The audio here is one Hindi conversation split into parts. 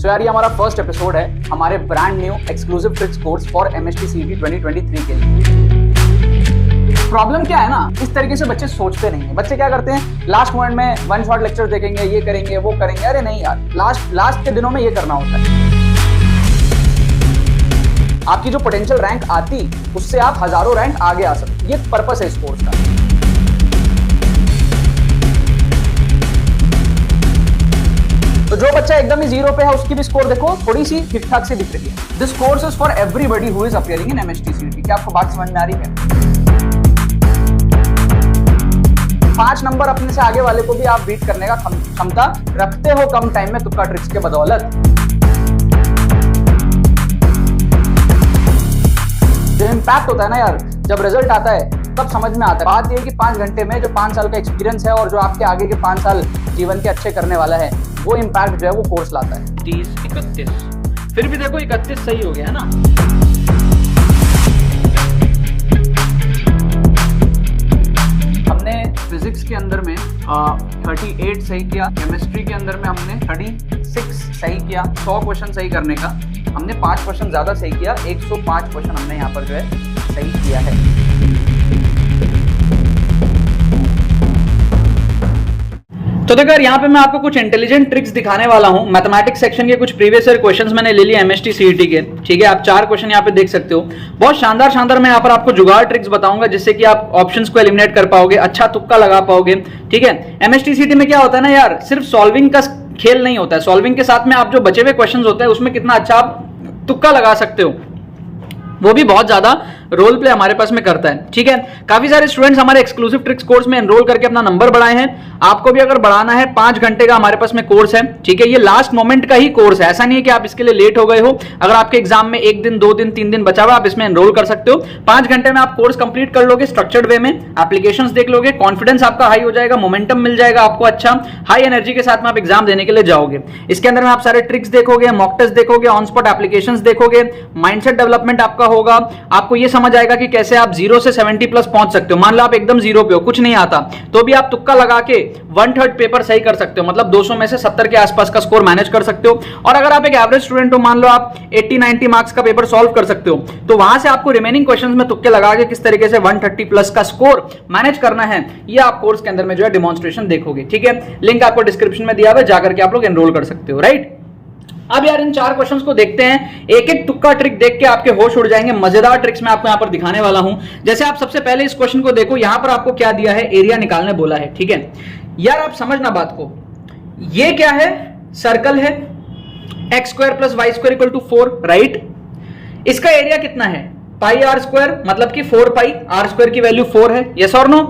सो यार ये हमारा फर्स्ट एपिसोड है हमारे brand new exclusive tricks course for MST CET 2023 के लिए। प्रॉब्लम क्या है ना, इस तरीके से बच्चे सोचते नहीं है। बच्चे क्या करते हैं, लास्ट मोमेंट में वन शॉट लेक्चर देखेंगे, ये करेंगे वो करेंगे। अरे नहीं यार, लास्ट के दिनों में ये करना होता है। आपकी जो पोटेंशियल रैंक आती उससे आप हजारों रैंक आगे आ सकते। ये पर्पस है इस कोर्स का। तो जो बच्चा एकदम ही जीरो पे है उसकी भी स्कोर देखो थोड़ी सी ठीक ठाक से दिख रही है। This course is for everybody who is appearing in MST CET। क्या आपको बात समझ में आ रही है? 5 नंबर अपने से आगे वाले को भी आप बीट करने का क्षमता रखते हो कम टाइम में तुक्का ट्रिक्स के बदौलत। जो इम्पैक्ट होता है ना यार, जब रिजल्ट आता है तब समझ में आता है। बात यह है कि 5 घंटे में जो 5 साल का एक्सपीरियंस है और जो आपके आगे के 5 साल जीवन के अच्छे करने वाला है, वो इम्पैक्ट जो है वो कोर्स लाता है। 30, 31, फिर भी देखो 31 सही हो गया ना। हमने फिजिक्स के अंदर में 38 सही किया, केमिस्ट्री के अंदर में हमने 36 सही किया। 100 क्वेश्चन सही करने का हमने 5 क्वेश्चन ज्यादा सही किया, 105 क्वेश्चन हमने यहाँ पर जो है सही किया है। तो देखो यार, यहाँ पे मैं आपको कुछ इंटेलिजेंट ट्रिक्स दिखाने वाला हूँ। मैथमेटिक्स सेक्शन के कुछ प्रीवियस ईयर क्वेश्चंस मैंने ले लिए MST CET के, ठीक है। आप 4 क्वेश्चन यहाँ पे देख सकते हो। बहुत शानदार मैं यहाँ पर आपको जुगाड़ ट्रिक्स बताऊंगा जिससे कि आप ऑप्शंस को एलिमिनेट कर पाओगे, अच्छा तुक्का लगा पाओगे, ठीक है। MST CET में क्या होता है ना यार, सिर्फ सॉल्विंग का खेल नहीं होता है। सॉल्विंग के साथ में आप जो बचे हुए क्वेश्चन होते हैं उसमें कितना अच्छा आप तुक्का लगा सकते हो, वो भी बहुत ज्यादा रोल प्ले हमारे पास में करता है, ठीक है। काफी सारे स्टूडेंट्स हमारे एक्सक्लूसिव ट्रिक्स कोर्स में एनरोल करके अपना नंबर बढ़ाए हैं। आपको भी अगर बढ़ाना है, 5 घंटे का हमारे पास में कोर्स है, ठीक है। ये लास्ट मोमेंट का ही कोर्स है, ऐसा नहीं है कि आप इसके लिए लेट हो गए हो। अगर आपके एग्जाम में 1 दिन 2 दिन 3 दिन बचा हुआ, आप इसमें एनरोल कर सकते हो। 5 घंटे में आप कोर्स कंप्लीट कर लोगे स्ट्रक्चर्ड वे में, एप्लीकेशंस देख लोगे, कॉन्फिडेंस आपका हाई हो जाएगा, मोमेंटम मिल जाएगा आपको, अच्छा हाई एनर्जी के साथ में आप एग्जाम देने के लिए जाओगे। इसके अंदर में आप सारे ट्रिक्स देखोगे, मॉक टेस्ट देखोगे, ऑन स्पॉट एप्लीकेशंस देखोगे, माइंडसेट डेवलपमेंट आपका होगा। आपको ये समझ आएगा कि कैसे आप 0 से 70 प्लस पहुंच सकते हो। मान लो आप एकदम 0 पे हो, कुछ नहीं आता, तो भी आप तुक्का लगा के 1/3 पेपर सही कर सकते हो, मतलब 200 में से 70 के आसपास का स्कोर मैनेज कर सकते हो। और अगर आप एक एवरेज स्टूडेंट हो, मान लो आप 80-90 मार्क्स का पेपर सॉल्व कर सकते हो, तो वहां से आपको रिमेनिंग क्वेश्चंस में तुक्के लगा के किस तरीके से 130 प्लस का स्कोर मैनेज करना है, ये आप कोर्स के अंदर में जो है डिमॉन्स्ट्रेशन देखोगे, ठीक है। लिंक आपको डिस्क्रिप्शन में दिया हुआ है, जाकर के आप लोग एनरोल कर सकते हो, राइट। अब यार इन 4 क्वेश्चंस को देखते हैं। एक एक तुक्का ट्रिक देख के आपके होश उड़ जाएंगे। मजेदार ट्रिक्स मैं आपको यहां पर दिखाने वाला हूं। जैसे आप सबसे पहले इस क्वेश्चन को देखो, यहां पर आपको क्या दिया है, एरिया निकालने बोला है, ठीक है। यार आप समझना बात को, ये क्या है, सर्कल है, x² + y² = 4, राइट। इसका एरिया कितना है, πr², मतलब कि 4π, r² की वैल्यू 4 है, यस और नो।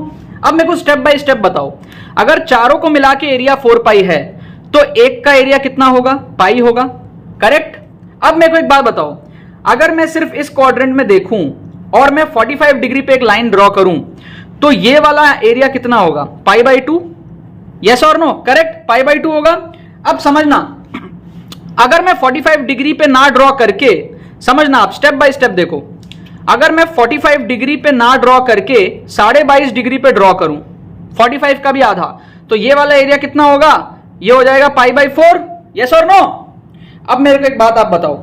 अब मेरे को स्टेप बाय स्टेप बताओ, अगर चारों को मिला के एरिया 4π है तो एक का एरिया कितना होगा, पाई होगा, करेक्ट। अब मेरे को एक बात बताओ, अगर मैं सिर्फ इस क्वाड्रेंट में देखूं और मैं 45 डिग्री पे एक लाइन ड्रॉ करूं तो ये वाला एरिया कितना होगा, π/2, यस और नो, करेक्ट, π/2 होगा। अब समझना, अगर मैं 45 डिग्री पे ना ड्रॉ करके, समझना आप स्टेप बाय स्टेप देखो, अगर मैं 45 डिग्री पे ना ड्रॉ करके 22.5 डिग्री पे ड्रॉ करूं, 45 का भी आधा, तो ये वाला एरिया कितना होगा, ये हो जाएगा π/4, यस और नो। अब मेरे को एक बात आप बताओ,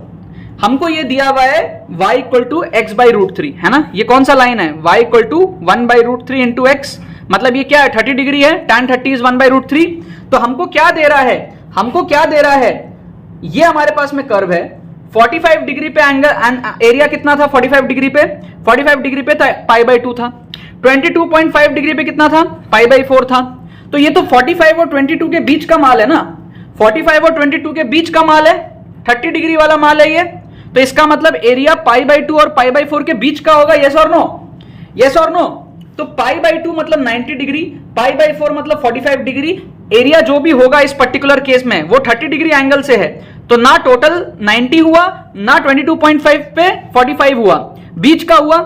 हमको ये दिया हुआ है y = x/√3, है ना। ये कौन सा लाइन है, y = 1/√3 × x, मतलब ये क्या है, 30 डिग्री है, tan 30 = 1/√3। तो हमको क्या दे रहा है, हमको क्या दे रहा है, ये हमारे पास में कर्व है, 45 डिग्री पे एंगल, एरिया कितना था 45 डिग्री पे, 45 डिग्री पे π/2 था, 22.5 डिग्री पे कितना था, π/4 था। तो ये तो 45 और 22 के बीच का माल है ना, 45 और 22 के बीच का माल है, 30 डिग्री वाला माल है ये। तो इसका मतलब एरिया π/2 और π/4 के बीच का होगा, यस और नो, यस और नो। तो π/2 मतलब 90 डिग्री, π/4 मतलब 45 डिग्री। एरिया जो भी होगा इस पर्टिकुलर केस में वो 30 डिग्री एंगल से है, तो ना टोटल 90 हुआ, ना 22.5 पे 45 हुआ, बीच का हुआ।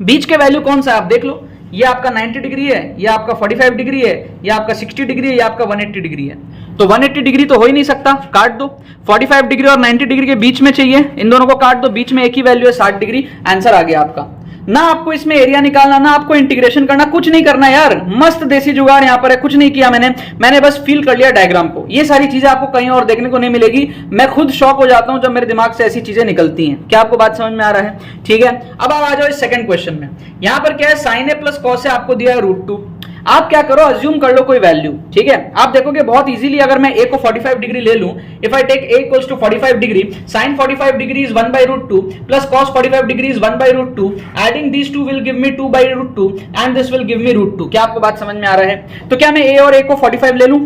बीच के वैल्यू कौन सा है आप देख लो, ये आपका 90 डिग्री है, ये आपका 45 डिग्री है, ये आपका 60 डिग्री है, ये आपका 180 डिग्री है। तो 180 डिग्री तो हो ही नहीं सकता, काट दो। 45 डिग्री और 90 डिग्री के बीच में चाहिए, इन दोनों को काट दो, बीच में एक ही वैल्यू है 60 डिग्री, आंसर आ गया आपका। ना आपको इसमें एरिया निकालना, ना आपको इंटीग्रेशन करना, कुछ नहीं करना यार। मस्त देसी जुगाड़ यहां पर है, कुछ नहीं किया मैंने बस फील कर लिया डायग्राम को। ये सारी चीजें आपको कहीं और देखने को नहीं मिलेगी। मैं खुद शॉक हो जाता हूं जब मेरे दिमाग से ऐसी चीजें निकलती हैं। क्या आपको बात समझ में आ रहा है? ठीक है, अब आप आ जाओ इस सेकंड क्वेश्चन में। यहां पर क्या है, sign A plus cos A आपको दिया है √2। आप क्या करो, अज्यूम कर लो कोई वैल्यू। ठीक है, आप देखोगे बहुत इजीली, अगर मैं a को 45 डिग्री ले लूं, if I take a equals to 45 degree, sin 45 degree is 1/√2 plus cos 45 degree is 1/√2, adding these two will give me 2/√2 and this will give me √2। क्या आपको बात समझ में आ रहा है? तो क्या मैं a और a को 45 ले लूं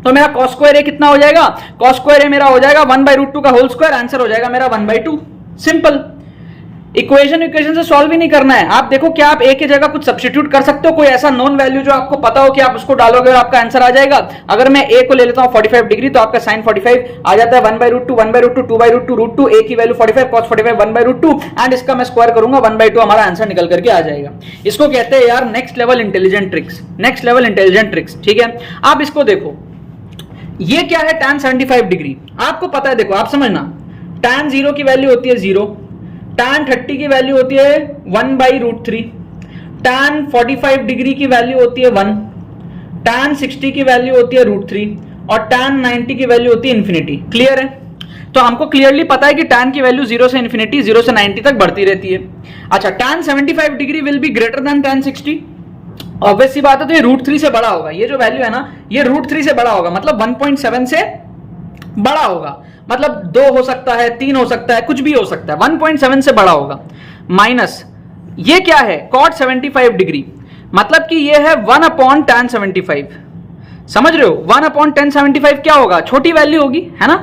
तो मेरा cos स्क्वायर a कितना हो जाएगा? cos स्क्वायर a मेरा हो जाएगा 1/√2 का होल स्क्वायर, आंसर हो जाएगा मेरा 1/2। सिंपल। इक्वेशन से सॉल्व ही नहीं करना है। आप देखो क्या आप a की जगह कुछ सब्स्टिट्यूट कर सकते हो, कोई ऐसा नॉन वैल्यू जो आपको पता हो कि आप उसको डालोगे और आपका आंसर आ जाएगा। अगर मैं a को ले लेता हूं 45 डिग्री तो आपका sin 45 आ जाता है 1/√2, 1/√2, 2/√2, √2, a की वैल्यू 45, cos 45 1/√2 एंड इसका मैं स्क्वायर करूंगा 1/2, हमारा आंसर निकल करके आ जाएगा। इसको कहते हैं यार next level intelligent tricks, next level intelligent tricks. ठीक है, आप इसको देखो, ये क्या है tan 75 डिग्री, आपको पता है। देखो आप समझना, tan 0 की वैल्यू होती है 0, tan 30 की वैल्यू होती है 1/√3, tan 45 डिग्री की वैल्यू होती है 1, tan 60 की वैल्यू होती है √3 और tan 90 की वैल्यू होती है इन्फिनिटी। क्लियर है? तो हमको क्लियरली पता है कि tan की वैल्यू 0 से इन्फिनिटी, 0 से 90 तक बढ़ती रहती है। अच्छा, tan 75 degree will be greater than tan 60। Obvious सी बात है, तो ये √3 से बड़ा होगा। ये जो वैल्यू है ना, ये √3 से बड़ा होगा, मतलब 1.7 से बड़ा होगा। मतलब 2 हो सकता है, 3 हो सकता है, कुछ भी हो सकता है, 1.7 से बड़ा होगा। माइनस ये क्या है, cot 75 डिग्री, मतलब कि ये है 1/tan 75। समझ रहे हो? 1/tan 75 क्या होगा? छोटी वैल्यू होगी, है ना?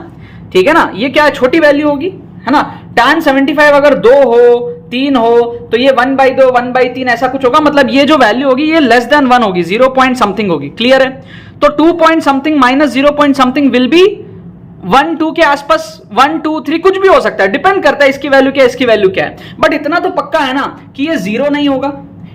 ठीक है ना, ये क्या है, छोटी वैल्यू होगी, है ना? tan 75 अगर 2 हो, 3 हो तो ये 1/2, 1/3 ऐसा कुछ होगा। मतलब ये जो वैल्यू होगी ये लेस देन 1 होगी, 0 पॉइंट समथिंग होगी। क्लियर है? तो 2 point something minus 0 point something will be 1, 2 के आसपास, 1, 2, 3 कुछ भी हो सकता है, डिपेंड करता है इसकी वैल्यू क्या है, इसकी वैल्यू क्या है। बट इतना तो पक्का है ना कि ये 0 नहीं होगा,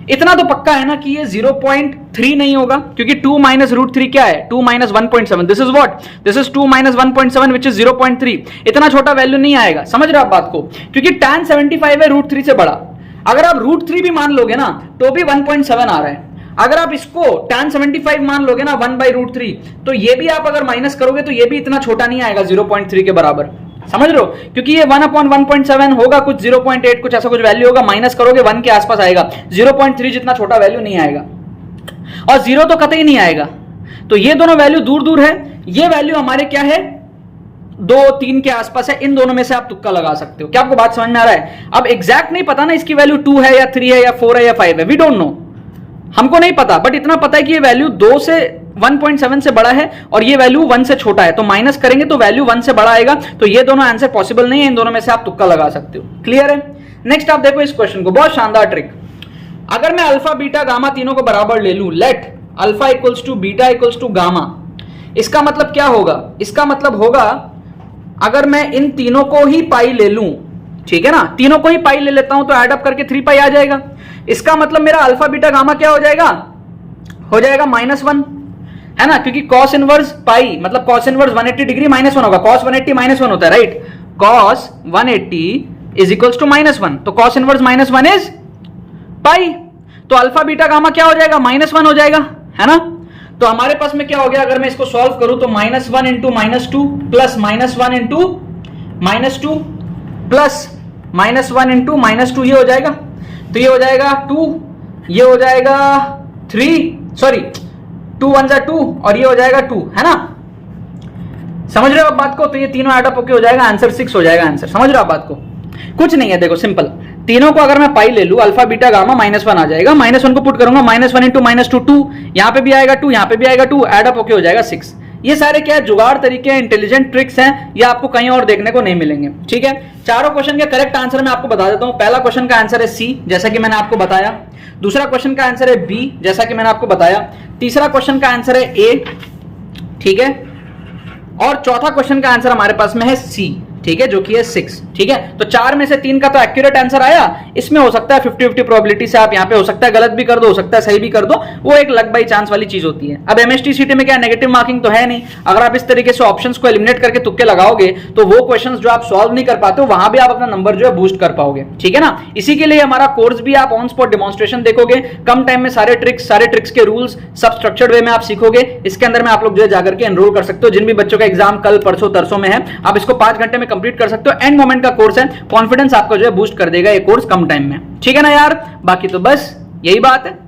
इतना तो पक्का है ना कि ये 0.3 नहीं होगा, क्योंकि 2 माइनस √3 क्या है, 2 minus 1.7, this is what, this is 2 minus 1.7 which is 0.3। इतना छोटा वैल्यू नहीं आएगा। समझ रहे हो आप बात को? क्योंकि tan 75 है √3 से बड़ा। अगर आप √3 भी मान लोगे ना तो भी 1.7 आ रहा है। अगर आप इसको tan 75 मान लोगे ना 1/√3, तो ये भी आप अगर माइनस करोगे तो ये भी इतना छोटा नहीं आएगा, 0.3 के बराबर। समझ रहे हो? क्योंकि ये 1/1.7 होगा, कुछ 0.8 कुछ ऐसा कुछ वैल्यू होगा, माइनस करोगे 1 के आसपास आएगा, 0.3 जितना छोटा वैल्यू नहीं आएगा, और 0 तो कतई नहीं आएगा। तो ये दोनों वैल्यू दूर दूर है, ये वैल्यू हमारे क्या है, 2, 3 के आसपास है। इन दोनों में से आप तुक्का लगा सकते हो। क्या आपको बात समझ में आ रहा है? अब एग्जैक्ट नहीं पता ना इसकी वैल्यू 2 है या 3 है या 4 है या 5 है, वी डोंट नो, हमको नहीं पता। बट इतना पता है कि ये वैल्यू 2 से 1.7 से बड़ा है और ये वैल्यू 1 से छोटा है, तो माइनस करेंगे तो वैल्यू 1 से बड़ा आएगा। तो ये दोनों आंसर पॉसिबल नहीं है, इन दोनों में से आप तुक्का लगा सकते हो। क्लियर है? नेक्स्ट आप देखो इस क्वेश्चन को, बहुत शानदार ट्रिक। अगर मैं अल्फा, बीटा, गामा तीनों को बराबर ले लूं, let alpha equals to beta equals to gamma, इसका मतलब क्या होगा? इसका मतलब होगा अगर मैं इन तीनों को ही पाई ले लूं, ठीक है ना, तीनों को ही पाई ले लेता हूं तो एड अप करके 3 पाई आ जाएगा। इसका मतलब मेरा अल्फा, बीटा, गामा क्या हो जाएगा? हो जाएगा -1, है ना, क्योंकि cos इनवर्स पाई मतलब cos इनवर्स 180 डिग्री -1 होगा। cos 180 -1 होता है, right? cos 180 is equals to -1, तो cos इनवर्स -1 इज पाई। तो अल्फा, बीटा, गामा क्या हो जाएगा? -1 हो जाएगा, है ना? तो हमारे पास में क्या हो गया, अगर मैं इसको सॉल्व करूं तो -1 into -2 plus -1 into -2 plus -1 into -2, ये हो जाएगा। तो ये हो जाएगा 2, ये हो जाएगा 3, सॉरी 2 1 जा 2 और ये हो जाएगा 2, है ना? समझ रहे हो आप बात को? तो ये तीनों एड अप होके हो जाएगा आंसर 6 हो जाएगा आंसर। समझ रहे हो आप बात को? कुछ नहीं है, देखो सिंपल, तीनों को अगर मैं पाई ले लूं, अल्फा, बीटा, गामा, -1 आ जाएगा, -1 को पुट करूंगा, -1 इंटू -2 2, यहां पे भी आएगा 2, यहां पे भी आएगा 2, एड अप होके हो जाएगा 6। ये सारे क्या है, जुगाड़ तरीके हैं, इंटेलिजेंट ट्रिक्स हैं, ये आपको कहीं और देखने को नहीं मिलेंगे। ठीक है, चारों क्वेश्चन के करेक्ट आंसर मैं आपको बता देता हूं। पहला क्वेश्चन का आंसर है सी, जैसा कि मैंने आपको बताया। दूसरा क्वेश्चन का आंसर है बी, जैसा कि मैंने आपको बताया। तीसरा क्वेश्चन का आंसर है ए, ठीक है, और चौथा क्वेश्चन का आंसर हमारे पास में है सी। ठीक है, जो कि है 6, ठीक है। तो 4 में से 3 का तो एक्यूरेट आंसर आया, इसमें हो सकता है 50-50 प्रोबेबिलिटी से आप यहाँ पे हो सकता है गलत भी कर दो, हो सकता है सही भी कर दो, वो एक लक बाई चांस वाली चीज होती है। अब एमएसटी सीटी में क्या नेगेटिव मार्किंग तो है नहीं, अगर आप इस तरीके से ऑप्शंस को एलिमिनेट करके तुक्के लगाओगे तो वो क्वेश्चंस जो आप सॉल्व नहीं कर पाते हो वहां भी आप अपना नंबर जो है बूस्ट कर पाओगे, ठीक है ना। इसी के लिए हमारा कोर्स भी आप ऑन स्पॉट डेमोन्स्ट्रेशन देखोगे, कम टाइम में सारे ट्रिक्स के रूल्स सब स्ट्रक्चर्ड वे में आप सीखोगे। इसके अंदर में आप लोग जो है जाकर के एनरोल कर सकते हो, जिन भी बच्चों का एग्जाम कल परसों तरसों में है, आप इसको 5 घंटे में कंप्लीट कर सकते हो। एंड मोमेंट का कोर्स है, कॉन्फिडेंस आपका जो है बूस्ट कर देगा ये कोर्स कम टाइम में, ठीक है ना यार। बाकी तो बस यही बात है।